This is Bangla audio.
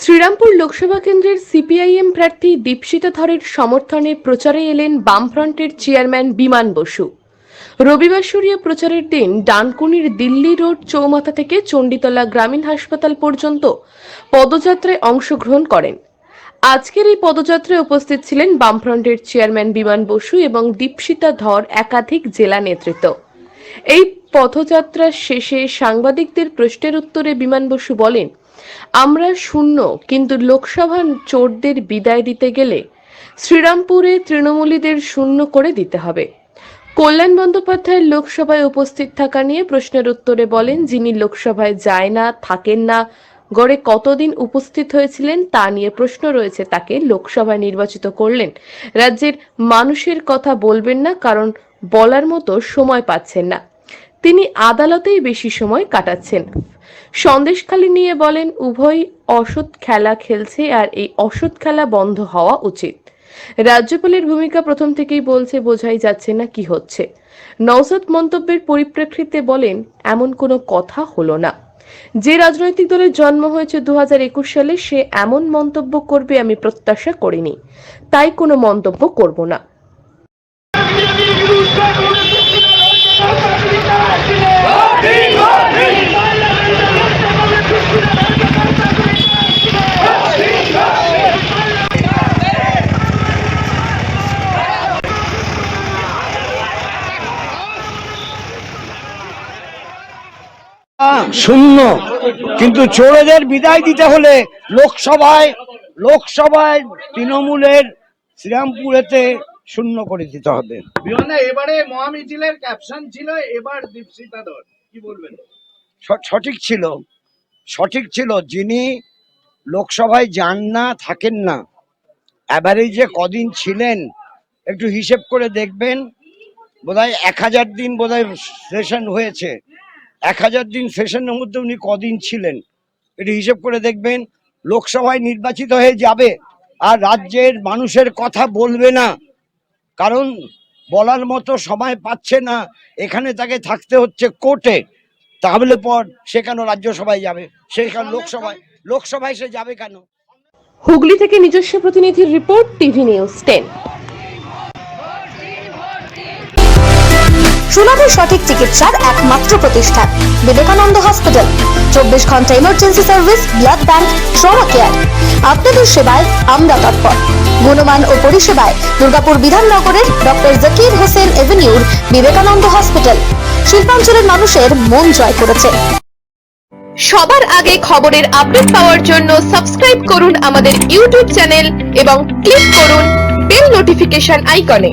শ্রীরামপুর লোকসভা কেন্দ্রের সিপিআইএম প্রার্থী দীপশিতা ধরের সমর্থনে প্রচারে এলেন বামফ্রন্টের চেয়ারম্যান বিমান বসু। রবিবার সরিয়ে প্রচারের দিন ডানকুনির দিল্লি রোড চৌমাথা থেকে চণ্ডীতলা গ্রামীণ হাসপাতাল পর্যন্ত পদযাত্রায় অংশগ্রহণ করেন। আজকের এই পদযাত্রায় উপস্থিত ছিলেন বামফ্রন্টের চেয়ারম্যান বিমান বসু এবং দীপশিতা ধর একাধিক জেলা নেতৃত্ব। এই পথযাত্রা শেষে সাংবাদিকদের প্রশ্নের উত্তরে বিমান বসু বলেন, আমরা শূন্য, কিন্তু লোকসভা চোরদের বিদায় দিতে গেলে শ্রীরামপুরে তৃণমূলীদের শূন্য করে দিতে হবে। কল্যাণ বন্দ্যোপাধ্যায়ের লোকসভায় উপস্থিত থাকা নিয়ে প্রশ্নের উত্তরে বলেন, যিনি লোকসভায় যায় না, থাকেন না, গড়ে কতদিন উপস্থিত হয়েছিলেন তা নিয়ে প্রশ্ন রয়েছে। তাকে লোকসভায় নির্বাচিত করলেন, রাজ্যের মানুষের কথা বলবেন না, কারণ বলার মতো সময় পাচ্ছেন না। তিনি আদালতেই বেশি সময় কাটাচ্ছেন। সন্দেশখালি নিয়ে বলেন, উভয় অসৎ খেলা খেলছে আর এই অসৎ খেলা বন্ধ হওয়া উচিত। রাজ্যপালের ভূমিকা প্রথম থেকেই বলছে, বোঝাই যাচ্ছে না কি হচ্ছে। নওশাদ মন্তব্যের পরিপ্রেক্ষিতে বলেন, এমন কোনো কথা হলো না। যে রাজনৈতিক দলের জন্ম হয়েছে 2021 সালে সে এমন মন্তব্য করবে আমি প্রত্যাশা করিনি, তাই কোনো মন্তব্য করব না। শূন্য, কিন্তু চোরেদের বিদায় দিতে হলে লোকসভায় তৃণমূলের শ্রীরামপুরেতে শূন্য করে দিতে হবে। এবারে মহামিছিলের ক্যাপশন ছিল এবার দীপশিতা ধর, কি বলবেন? সঠিক ছিল যিনি লোকসভায় যান না, থাকেন না, অ্যাভারেজে কদিন ছিলেন একটু হিসেব করে দেখবেন। বোধহয় 1000 দিন বোধহয় সেশন হয়েছে, 1000 দিন সেশনের মধ্যে উনি কদিন ছিলেন একটু হিসেব করে দেখবেন। লোকসভায় নির্বাচিত হয়ে যাবে আর রাজ্যের মানুষের কথা বলবে না, কারণ বলার মতো সময় পাচ্ছে না। এখানে তাকে থাকতে হচ্ছে কোর্টে, তাহলে পর সে কেন রাজ্যসভায় যাবে? সে কেন লোকসভায় সে যাবে কেন? হুগলি থেকে নিজস্ব প্রতিনিধির রিপোর্ট, টিভি নিউজ 10। সুলভ সঠিক চিকিৎসার একমাত্র প্রতিষ্ঠান বিবেকানন্দ হসপিটাল। 24 ঘন্টা emergency service, blood bank, trauma care. আপনাদের সেবায় আমরা তৎপর। গুণমান ও পরিষেবায় দুর্গাপুর বিধাননগরের ডক্টর জাকির হোসেন এভিনিউর বিবেকানন্দ হসপিটাল শিল্পাঞ্চলের মানুষের মন জয় করেছে। সবার আগে খবরের আপডেট পাওয়ার জন্য সাবস্ক্রাইব করুন আমাদের ইউটিউব চ্যানেল এবং ক্লিক করুন বেল নোটিফিকেশন আইকনে।